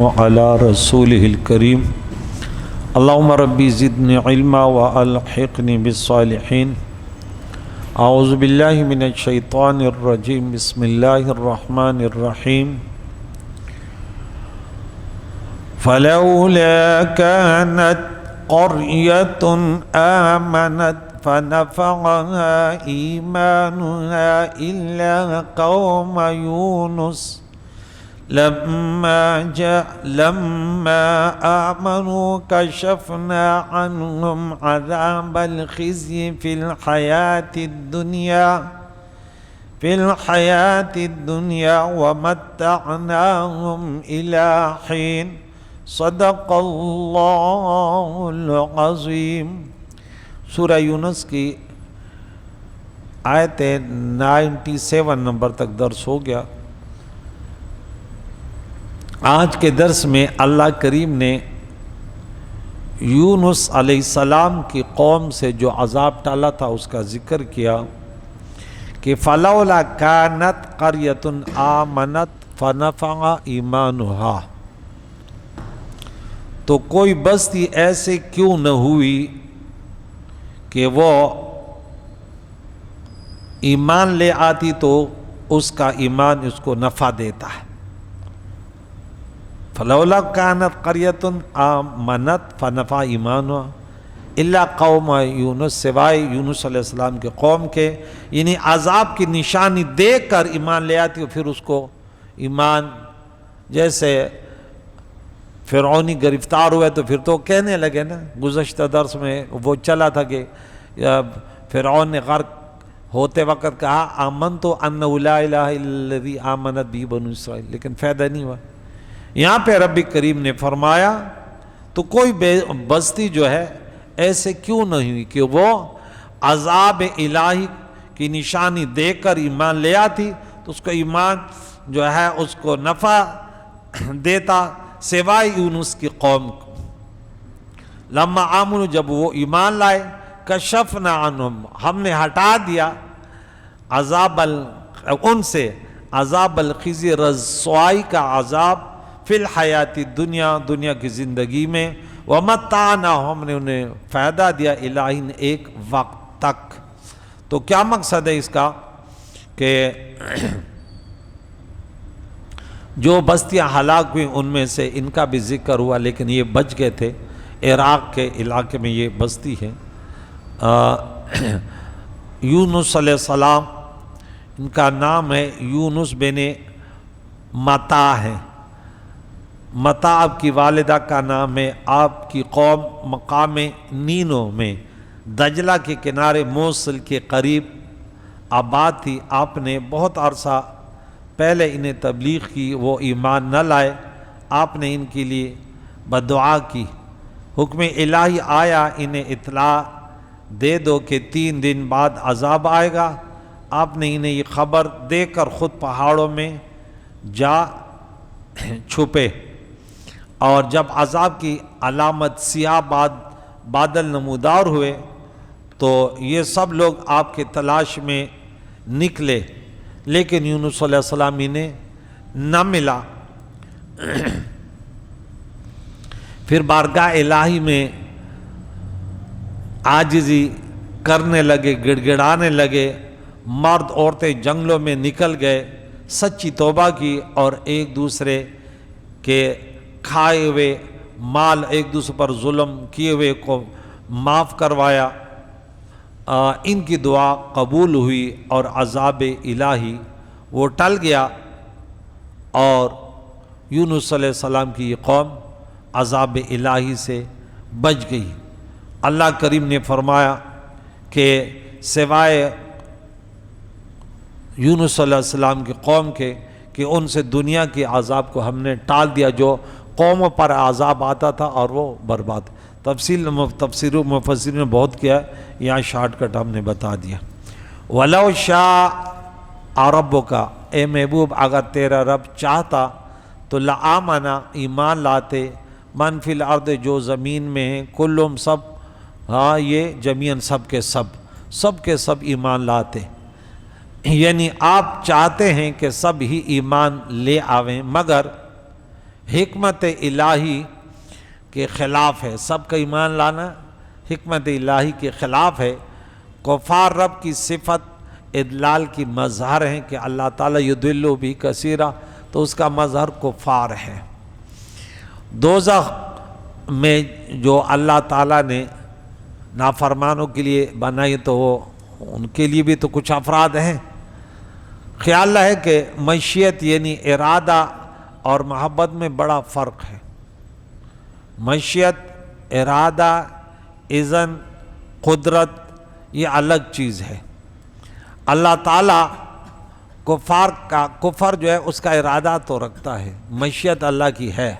وعلى رسوله الكريم اللهم ربي زدني علما وألحقني بالصالحين أعوذ بالله من الشيطان الرجيم بسم الله الرحمن الرحيم فلولا كانت قرية آمنت فنفعها إيمانها إلا قوم يونس لما آمنوا كشفنا عنهم عذاب الخزي في الحياة الدنيا ومتعناهم إلى حين صدق اللہ العظیم۔ سورہ یونس کی آیت 97 نمبر تک درس ہو گیا۔ آج کے درس میں اللہ کریم نے یونس علیہ السلام کی قوم سے جو عذاب ٹالا تھا اس کا ذکر کیا کہ فلولا کانت قریۃ آمنت فنفع ایمانھا، تو کوئی بستی ایسے کیوں نہ ہوئی کہ وہ ایمان لے آتی تو اس کا ایمان اس کو نفع دیتا ہے۔ فلولا کانت قریۃ آمنت فنفع ایمانھا الا قوم یونس، سوائے یونس علیہ السلام کے قوم کے، یعنی عذاب کی نشانی دیکھ کر ایمان لے آتی اور پھر اس کو ایمان، جیسے فرعونی گرفتار ہوئے تو پھر تو کہنے لگے نا، گزشتہ درس میں وہ چلا تھا کہ فرعون نے غرق ہوتے وقت کہا آمنت انہ لا الہ الا الذی آمنت بہ بنو اسرائیل، لیکن فائدہ نہیں ہوا۔ یہاں پہ رب کریم نے فرمایا تو کوئی بستی جو ہے ایسے کیوں نہیں ہوئی کہ وہ عذاب الہی کی نشانی دیکھ کر ایمان لے آتی تو اس کو ایمان جو ہے اس کو نفع دیتا، سوائے یونس کی قوم کو۔ لما آمنوا، جب وہ ایمان لائے، کشفنا عنہم، ہم نے ہٹا دیا ان سے عذاب الخزي، رسوائی کا عذاب، فی الحیات الدنیا، دنیا کی زندگی میں، ومتعناہم، ہم نے انہیں فائدہ دیا، الہین، ایک وقت تک۔ تو کیا مقصد ہے اس کا کہ جو بستیاں ہلاک ہوئیں ان میں سے ان کا بھی ذکر ہوا، لیکن یہ بچ گئے تھے۔ عراق کے علاقے میں یہ بستی ہے، یونس علیہ السلام، ان کا نام ہے یونس بن متا ہے۔ متا آپ کی والدہ کا نام ہے۔ آپ کی قوم مقام نینو میں دجلہ کے کنارے موصل کے قریب آباد تھی۔ آپ نے بہت عرصہ پہلے انہیں تبلیغ کی، وہ ایمان نہ لائے، آپ نے ان کے لیے بددعا کی۔ حکم الہی آیا، انہیں اطلاع دے دو کہ 3 دن بعد عذاب آئے گا۔ آپ نے انہیں یہ خبر دے کر خود پہاڑوں میں جا چھپے، اور جب عذاب کی علامت سیاہ بادل نمودار ہوئے تو یہ سب لوگ آپ کے تلاش میں نکلے، لیکن یونس علیہ السلام انہیں نہ ملا۔ پھر بارگاہ الہی میں عاجزی کرنے لگے، گڑ گڑانے لگے، مرد عورتیں جنگلوں میں نکل گئے، سچی توبہ کی اور ایک دوسرے کے کھائے ہوئے مال، ایک دوسرے پر ظلم کیے ہوئے کو معاف کروایا۔ ان کی دعا قبول ہوئی اور عذاب الہی وہ ٹل گیا، اور یونس علیہ السلام کی یہ قوم عذاب الہی سے بچ گئی۔ اللہ کریم نے فرمایا کہ سوائے یونس علیہ السلام کی قوم کے کہ ان سے دنیا کے عذاب کو ہم نے ٹال دیا، جو قوموں پر عذاب آتا تھا اور وہ برباد۔ تفسیر مفسرین نے بہت کیا ہے، یہاں شارٹ کٹ ہم نے بتا دیا۔ وَلَوْ شَاءَ رَبُّكَ، اے محبوب اگر تیرا رب چاہتا تو لَآمَنَ، ایمان لاتے، مَنْ فِي الْأَرْضِ، جو زمین میں ہیں، کلہم، سب، ہاں یہ جمیعاً سب کے سب ایمان لاتے۔ یعنی آپ چاہتے ہیں کہ سب ہی ایمان لے آویں، مگر حکمت الہی کے خلاف ہے، سب کا ایمان لانا حکمت الہی کے خلاف ہے۔ کفار رب کی صفت ادلال کی مظہر ہیں کہ اللہ تعالیٰ یضل بھی کثیرا، تو اس کا مظہر کفار ہے۔ دوزخ میں جو اللہ تعالیٰ نے نافرمانوں کے لیے بنائی تو وہ ان کے لیے بھی تو کچھ افراد ہیں۔ خیال ہے کہ مشیت یعنی ارادہ اور محبت میں بڑا فرق ہے۔ مشیت، ارادہ، اذن، قدرت یہ الگ چیز ہے۔ اللہ تعالیٰ کفر جو ہے اس کا ارادہ تو رکھتا ہے، مشیت اللہ کی ہے۔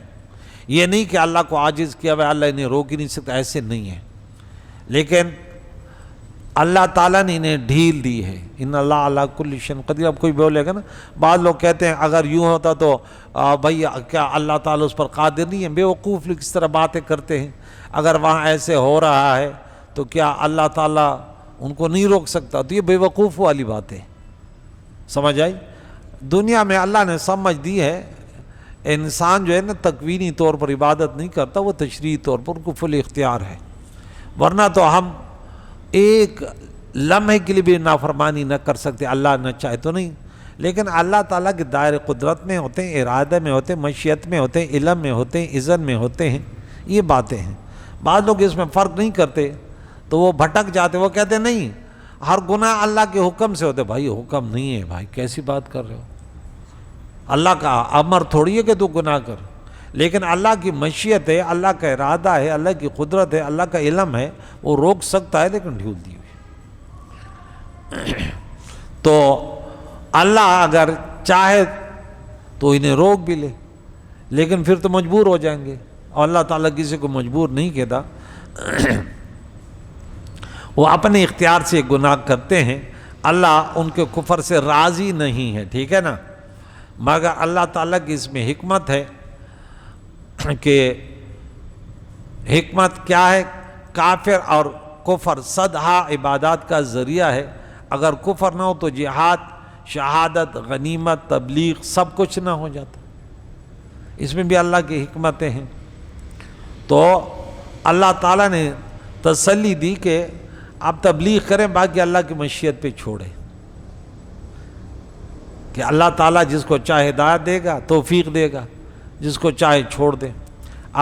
یہ نہیں کہ اللہ کو عاجز کیا ہوا اللہ انہیں روک ہی نہیں سکتا، ایسے نہیں ہے، لیکن اللہ تعالیٰ نے انہیں ڈھیل دی ہے۔ ان اللہ علی کل شیء قدیر۔ اب کوئی بولے گا نا، بعض لوگ کہتے ہیں اگر یوں ہوتا تو بھائی کیا اللہ تعالیٰ اس پر قادر نہیں ہے؟ بے وقوف لوگ اس طرح باتیں کرتے ہیں۔ اگر وہاں ایسے ہو رہا ہے تو کیا اللہ تعالیٰ ان کو نہیں روک سکتا؟ تو یہ بے وقوف والی بات ہے، سمجھ آئی؟ دنیا میں اللہ نے سمجھ دی ہے، انسان جو ہے نا تکوینی طور پر عبادت نہیں کرتا، وہ تشریعی طور پر ان کو فل اختیار ہے۔ ورنہ تو ہم ایک لمحے کے لیے بھی نافرمانی نہ کر سکتے، اللہ نہ چاہے تو نہیں، لیکن اللہ تعالیٰ کے دائر قدرت میں ہوتے ہیں، ارادہ میں ہوتے ہیں، مشیت میں ہوتے ہیں، علم میں ہوتے ہیں، اذن میں ہوتے ہیں، یہ باتیں ہیں۔ بعض لوگ اس میں فرق نہیں کرتے تو وہ بھٹک جاتے، وہ کہتے نہیں ہر گناہ اللہ کے حکم سے ہوتے۔ بھائی حکم نہیں ہے، بھائی کیسی بات کر رہے ہو؟ اللہ کا امر تھوڑی ہے کہ تو گناہ کر، لیکن اللہ کی مشیت ہے، اللہ کا ارادہ ہے، اللہ کی قدرت ہے، اللہ کا علم ہے، وہ روک سکتا ہے لیکن ڈھیل دی ہوئی۔ تو اللہ اگر چاہے تو انہیں روک بھی لے، لیکن پھر تو مجبور ہو جائیں گے، اور اللہ تعالیٰ کسی کو مجبور نہیں کہتا۔ وہ اپنے اختیار سے گناہ کرتے ہیں، اللہ ان کے کفر سے راضی نہیں ہے، ٹھیک ہے نا؟ مگر اللہ تعالیٰ کی اس میں حکمت ہے کہ حکمت کیا ہے؟ کافر اور کفر صدہا عبادات کا ذریعہ ہے۔ اگر کفر نہ ہو تو جہاد، شہادت، غنیمت، تبلیغ سب کچھ نہ ہو جاتا۔ اس میں بھی اللہ کی حکمتیں ہیں۔ تو اللہ تعالیٰ نے تسلی دی کہ آپ تبلیغ کریں، باقی اللہ کی مشیت پہ چھوڑیں، کہ اللہ تعالیٰ جس کو چاہے ہدایت دے گا، توفیق دے گا، جس کو چاہے چھوڑ دے۔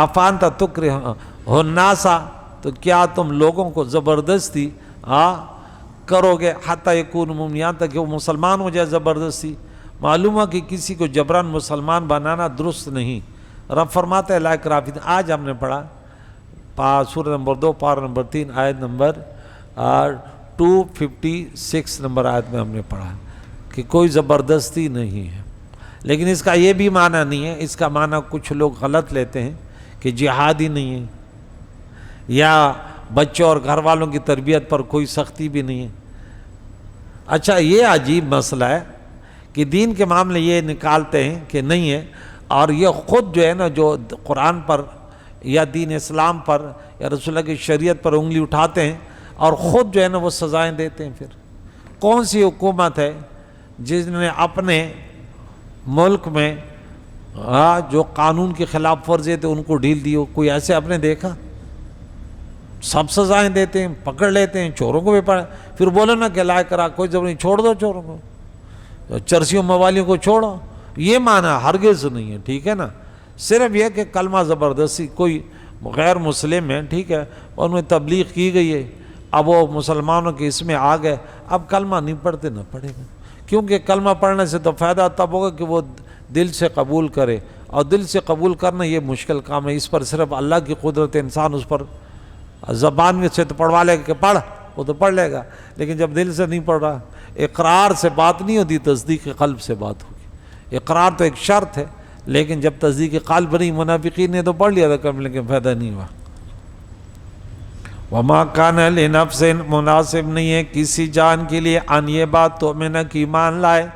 آفانتا تکرہ الناسا، تو کیا تم لوگوں کو زبردستی کرو گے حتی یکون مومن، یہاں تک کہ وہ مسلمان ہو جائے زبردستی؟ معلوم ہے کہ کسی کو جبران مسلمان بنانا درست نہیں۔ رب فرماتا ہے لا اکراہ فی الدین۔ آج ہم نے پڑھا سورہ نمبر 2 پارہ نمبر 3 آیت نمبر 256 نمبر آیت میں ہم نے پڑھا کہ کوئی زبردستی نہیں ہے، لیکن اس کا یہ بھی معنی نہیں ہے، اس کا معنی کچھ لوگ غلط لیتے ہیں کہ جہاد ہی نہیں ہے، یا بچوں اور گھر والوں کی تربیت پر کوئی سختی بھی نہیں ہے۔ اچھا یہ عجیب مسئلہ ہے کہ دین کے معاملے یہ نکالتے ہیں کہ نہیں ہے، اور یہ خود جو ہے نا جو قرآن پر یا دین اسلام پر یا رسول اللہ کی شریعت پر انگلی اٹھاتے ہیں اور خود جو ہے نا وہ سزائیں دیتے ہیں۔ پھر کون سی حکومت ہے جس نے اپنے ملک میں جو قانون کی خلاف ورزی تھے ان کو ڈھیل دی ہو؟ کوئی ایسے آپ نے دیکھا؟ سب سزائیں دیتے ہیں، پکڑ لیتے ہیں، چوروں کو بھی پھر بولو نا کہ لا کرا، کوئی ضرور نہیں، چھوڑ دو چوروں کو، چرسیوں موالیوں کو چھوڑو، یہ معنی ہرگز نہیں ہے، ٹھیک ہے نا؟ صرف یہ کہ کلمہ زبردستی، کوئی غیر مسلم ہے، ٹھیک ہے، اور انہیں تبلیغ کی گئی ہے، اب وہ مسلمانوں کے اس میں آ گئے، اب کلمہ نہیں پڑھتے نہ پڑھے گا، کیونکہ کلمہ پڑھنے سے تو فائدہ تب ہوگا کہ وہ دل سے قبول کرے، اور دل سے قبول کرنا یہ مشکل کام ہے، اس پر صرف اللہ کی قدرت، انسان اس پر زبان میں سے تو پڑھوا لے گا کہ پڑھ، وہ تو پڑھ لے گا، لیکن جب دل سے نہیں پڑھ رہا، اقرار سے بات نہیں ہوتی، تصدیق قلب سے بات ہوگی۔ اقرار تو ایک شرط ہے، لیکن جب تصدیق قلب نہیں، منافقین نے تو پڑھ لیا تھا کم، لیکن فائدہ نہیں ہوا۔ وما کان لنفس، مناسب نہیں ہے کسی جان کے لیے، ان یہ بات تؤمن کی ایمان لائے،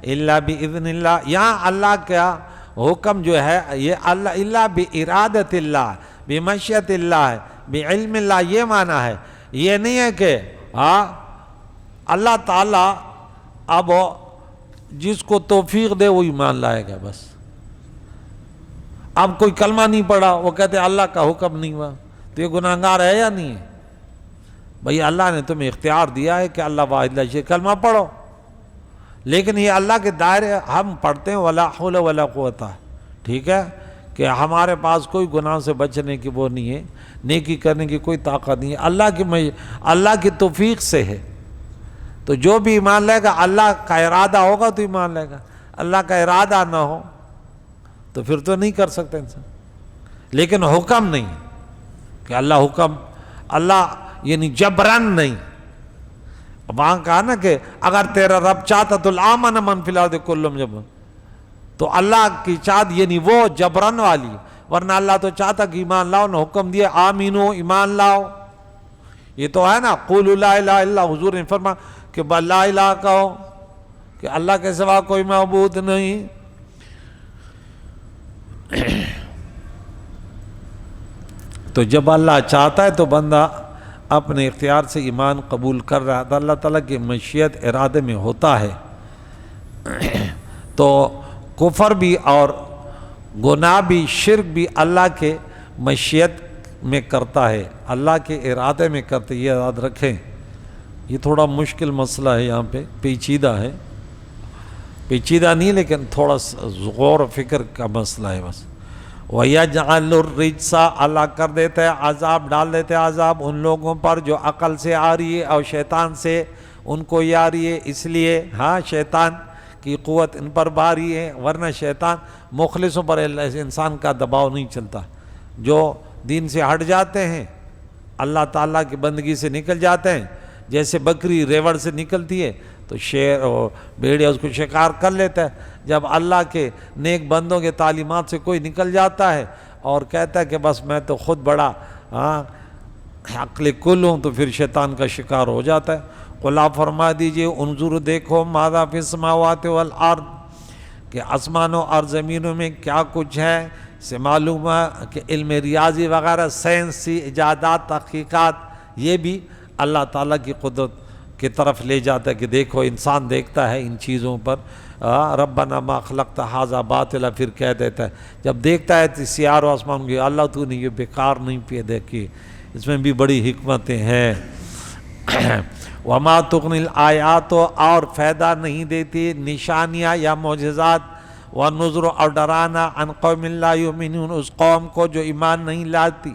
الا باذن اللہ، یہاں اللہ کا حکم جو ہے یہ اللہ الا بارادت اللہ، بمشیت اللہ، بعلم اللہ، یہ معنی ہے، یہ نہیں ہے کہ اللہ تعالیٰ اب جس کو توفیق دے وہ ایمان لائے گا بس۔ اب کوئی کلمہ نہیں پڑھا، وہ کہتے اللہ کا حکم نہیں ہوا، تو یہ گناہ گار ہے یا نہیں ہے؟ بھئی اللہ نے تمہیں اختیار دیا ہے کہ اللہ واحد لا شریک، کلمہ پڑھو، لیکن یہ اللہ کے دائرے ہم پڑھتے ہیں ولا حول ولا قوت، ٹھیک ہے، کہ ہمارے پاس کوئی گناہ سے بچنے کی وہ نہیں ہے، نیکی کرنے کی کوئی طاقت نہیں ہے، اللہ کی توفیق سے ہے۔ تو جو بھی ایمان لے گا اللہ کا ارادہ ہوگا تو ایمان لے گا، اللہ کا ارادہ نہ ہو تو پھر تو نہیں کر سکتے انسان۔ لیکن حکم نہیں کہ اللہ یعنی جبرن نہیں۔ وہاں کہا نا کہ اگر تیرا رب چاہتا تو الآمن من فی الارض کلہم جميعا، تو اللہ کی چاہت یعنی وہ جبرن والی، ورنہ اللہ تو چاہتا کہ ایمان لاؤ، نہ حکم دیا آمینو ایمان لاؤ۔ یہ تو ہے نا قولوا لا الہ الا اللہ، حضور نے فرمایا کہ لا الہ کہو کہ اللہ کے سوا کوئی معبود نہیں۔ تو جب اللہ چاہتا ہے تو بندہ اپنے اختیار سے ایمان قبول کر رہا ہے، تو اللہ تعالیٰ کی مشیت ارادے میں ہوتا ہے۔ تو کفر بھی اور گناہ بھی شرک بھی اللہ کے مشیت میں کرتا ہے، اللہ کے ارادے میں کرتے، یہ یاد رکھیں۔ یہ تھوڑا مشکل مسئلہ ہے، یہاں پہ پیچیدہ ہے، پیچیدہ نہیں لیکن تھوڑا غور و فکر کا مسئلہ ہے بس۔ وَيَجْعَلُ الرِّجْسَ، اللہ کر دیتا ہے عذاب، ڈال دیتے ہیں عذاب ان لوگوں پر جو عقل سے آ رہی ہے اور شیطان سے ان کو یہ آ رہی ہے، اس لیے ہاں شیطان کی قوت ان پر بھاری ہے، ورنہ شیطان مخلصوں پر انسان کا دباؤ نہیں چلتا۔ جو دین سے ہٹ جاتے ہیں، اللہ تعالیٰ کی بندگی سے نکل جاتے ہیں، جیسے بکری ریوڑ سے نکلتی ہے تو شیر اور بھیڑیا اس کو شکار کر لیتا ہے۔ جب اللہ کے نیک بندوں کے تعلیمات سے کوئی نکل جاتا ہے اور کہتا ہے کہ بس میں تو خود بڑا عقل کل ہوں، تو پھر شیطان کا شکار ہو جاتا ہے۔ قل آپ فرما دیجئے انظر دیکھو ماذا فی السماوات والارض، کہ آسمانوں اور زمینوں میں کیا کچھ ہے، سے معلوم ہے کہ علم ریاضی وغیرہ سائنسی ایجادات تحقیقات یہ بھی اللہ تعالیٰ کی قدرت کی طرف لے جاتا ہے کہ دیکھو انسان دیکھتا ہے ان چیزوں پر، ربنا ما خلقت ھذا باطلا، پھر کہہ دیتا ہے جب دیکھتا ہے سیار و آسمان کی، اللہ تو نے یہ بیکار نہیں پیدا کی، اس میں بھی بڑی حکمتیں ہیں۔ وما تغنی الآیات، اور فائدہ نہیں دیتی نشانیاں یا معجزات، والنذر، اور ڈرانا، عن قوم لا یؤمنون، اس قوم کو جو ایمان نہیں لاتی۔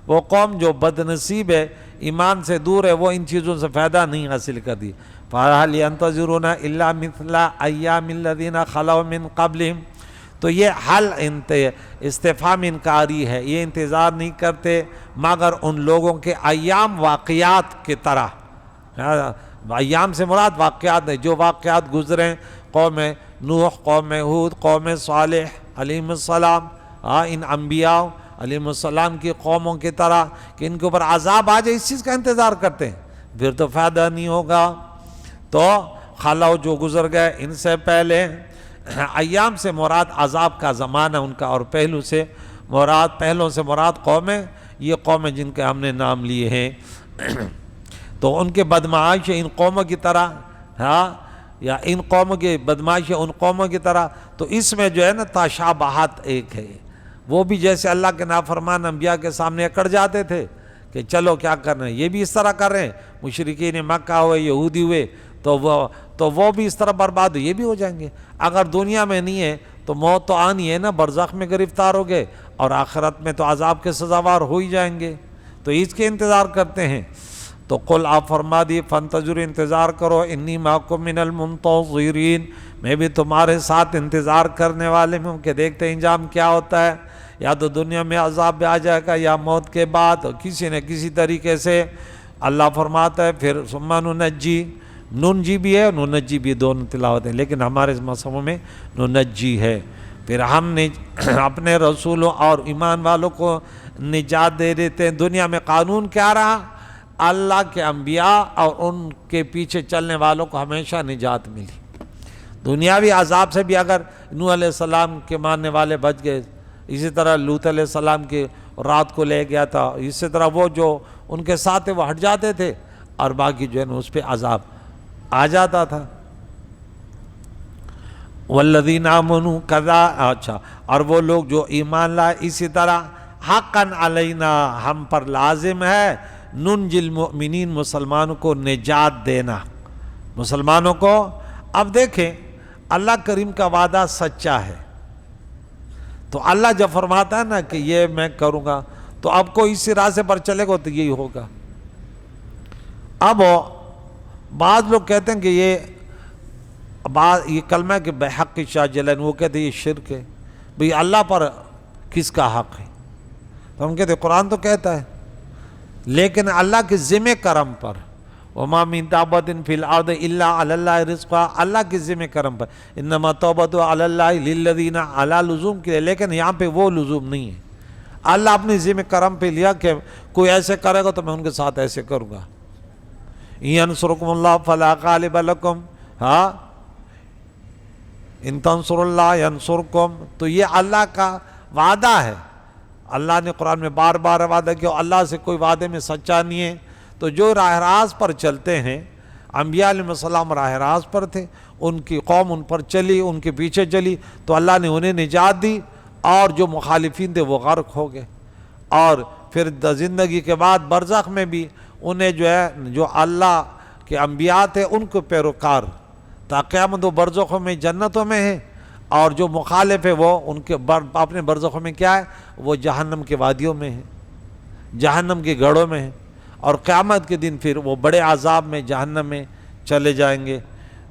وہ قوم جو بد نصیب ہے، ایمان سے دور ہے، وہ ان چیزوں سے فائدہ نہیں حاصل کرتی۔ فَهَلْ يَنْتَظِرُونَ إِلَّا مِثْلَ أَيَّامِ الَّذِينَ خَلَوْا مِنْ قَبْلِهِمْ، تو یہ حل استفہام انکاری ہے، یہ انتظار نہیں کرتے مگر ان لوگوں کے ایام واقعات کی طرح۔ ایام سے مراد واقعات ہے، جو واقعات گزریں قوم نوح، قوم ہود، قوم صالح علیہم السلام، ان انبیاء علیہم السلام کی قوموں کی طرح کہ ان کے اوپر عذاب آ جائے، اس چیز کا انتظار کرتے ہیں، پھر تو فائدہ نہیں ہوگا۔ تو خلاؤ جو گزر گئے ان سے پہلے، ایام سے مراد عذاب کا زمانہ ان کا، اور پہلوں سے مراد قومیں، یہ قومیں جن کے ہم نے نام لیے ہیں، تو ان کے بدمعاش ان قوموں کی طرح، یا ان قوموں کی بدمعاش ان قوموں کی طرح۔ تو اس میں جو ہے نا تشابہات ایک ہے، وہ بھی جیسے اللہ کے نافرمان انبیاء کے سامنے اکڑ جاتے تھے کہ چلو کیا کر رہے ہیں، یہ بھی اس طرح کر رہے ہیں، مشرکین مکہ ہوئے، یہودی ہوئے، تو وہ بھی اس طرح برباد ہو، یہ بھی ہو جائیں گے۔ اگر دنیا میں نہیں ہے تو موت تو آنی ہے نا، برزخ میں گرفتار ہو گئے، اور آخرت میں تو عذاب کے سزاوار ہو ہی جائیں گے، تو اس کے انتظار کرتے ہیں۔ تو قل آپ فرما دیے فانتظروا، انتظار کرو، انی معکم من المنتظرین، میں بھی تمہارے ساتھ انتظار کرنے والے ہوں کہ دیکھتے ہیں انجام کیا ہوتا ہے، یا تو دنیا میں عذاب بھی آ جائے گا یا موت کے بعد کسی نہ کسی طریقے سے۔ اللہ فرماتا ہے پھر ثم ننجی، ننجی بھی ہے ننجی بھی، دونوں تلاوت ہیں، لیکن ہمارے مذہبوں میں ننجی ہے، پھر ہم نے اپنے رسولوں اور ایمان والوں کو نجات دے دیتے ہیں۔ دنیا میں قانون کیا رہا؟ اللہ کے انبیاء اور ان کے پیچھے چلنے والوں کو ہمیشہ نجات ملی۔ دنیاوی عذاب سے بھی اگر نوح علیہ السلام کے ماننے والے بچ گئے، اسی طرح لوط علیہ السلام کی رات کو لے گیا تھا، اسی طرح وہ جو ان کے ساتھ وہ ہٹ جاتے تھے، اور باقی جو ہے نا اس پہ عذاب آ جاتا تھا۔ والذین آمنوا کذا، اچھا، اور وہ لوگ جو ایمان لائے اسی طرح حقاً علینا، ہم پر لازم ہے، ننجی المؤمنین، مسلمانوں کو نجات دینا، مسلمانوں کو۔ اب دیکھیں اللہ کریم کا وعدہ سچا ہے، تو اللہ جب فرماتا ہے نا کہ یہ میں کروں گا، تو اب کوئی اسی راستے پر چلے گا تو یہی ہوگا۔ اب بعض لوگ کہتے ہیں کہ یہ کلمہ کہ بحق شاہ جلن، وہ کہتے ہیں یہ شرک ہے، بھئی اللہ پر کس کا حق ہے؟ تو ہم کہتے ہیں قرآن تو کہتا ہے، لیکن اللہ کے ذمہ کرم پر، وَمَا مِن دَابَّةٍ فِي الْأَرْضِ إِلَّا عَلَى اللَّهِ رِزْقُهَا، اللہ کے ذمہ کرم پر، انما توبۃ علی اللہ للذین، علی لزوم کے، لیکن یہاں پہ وہ لزوم نہیں ہے، اللہ اپنی ذمہ کرم پہ لیا کہ کوئی ایسے کرے گا تو میں ان کے ساتھ ایسے کروں گا۔ يَنْصُرْكُمُ اللَّهُ فَلَا غَالِبَ لَكُمْ، ہاں، ان تنصر اللہ ینصرکم، تو یہ اللہ کا وعدہ ہے۔ اللہ نے قرآن میں بار بار وعدہ کیا، اللہ سے کوئی وعدے میں سچا نہیں ہے۔ تو جو راہ راست پر چلتے ہیں، انبیاء علیہ السلام راہ راست پر تھے، ان کی قوم ان پر چلی، ان کے پیچھے چلی، تو اللہ نے انہیں نجات دی، اور جو مخالفین تھے وہ غرق ہو گئے۔ اور پھر زندگی کے بعد برزخ میں بھی انہیں جو ہے، جو اللہ کے انبیاء تھے ان کو پیروکار، تا قیامت و برزخوں میں جنتوں میں ہیں، اور جو مخالف ہے وہ ان کے اپنے برزخوں میں کیا ہے، وہ جہنم کے وادیوں میں ہیں، جہنم کے گڑھوں میں ہیں، اور قیامت کے دن پھر وہ بڑے عذاب میں جہنم میں چلے جائیں گے۔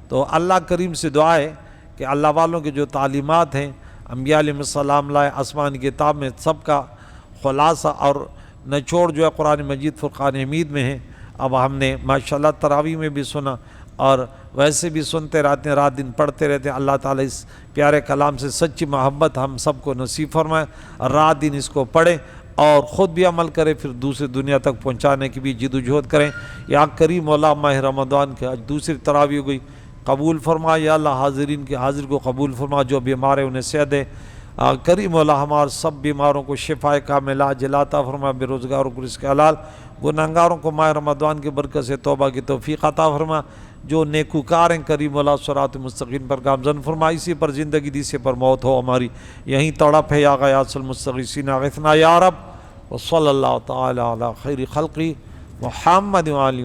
تو اللہ کریم سے دعا ہے کہ اللہ والوں کے جو تعلیمات ہیں انبیاء علیہ السلام لائے آسمانی کتاب میں، سب کا خلاصہ اور نچوڑ جو ہے قرآن مجید فرقان حمید میں ہے۔ اب ہم نے ماشاءاللہ تراویح میں بھی سنا، اور ویسے بھی سنتے رہتے ہیں، رات دن پڑھتے رہتے ہیں۔ اللہ تعالیٰ اس پیارے کلام سے سچی محبت ہم سب کو نصیب فرمائے، رات دن اس کو پڑھیں اور خود بھی عمل کریں، پھر دوسری دنیا تک پہنچانے کی بھی جد و جہد کریں۔ یا کریم مولا ماہ رمضان کے آج دوسری تراویح ہو گئی، قبول فرما یا اللہ، حاضرین کے حاضر کو قبول فرما، جو بیمار ہیں انہیں صحت دے۔ کریم مولا ہمارے سب بیماروں کو شفائے کاملہ عاجلہ عطا فرما، بے روزگاروں کو رزق حلال، گنہگاروں کو ماہ رمضان کی برکت سے توبہ کی توفیق عطا فرما، جو نیکوکار ہیں کریم مولا صراط مستقیم پر گامزن فرما، اسی پر زندگی دی، اسی پر موت ہو ہماری، یہیں تڑپ ہے یا غیاث المستغیثین اغثنا یا رب۔ وصلی اللہ تعالی علی خیر خلقی محمد وآلہ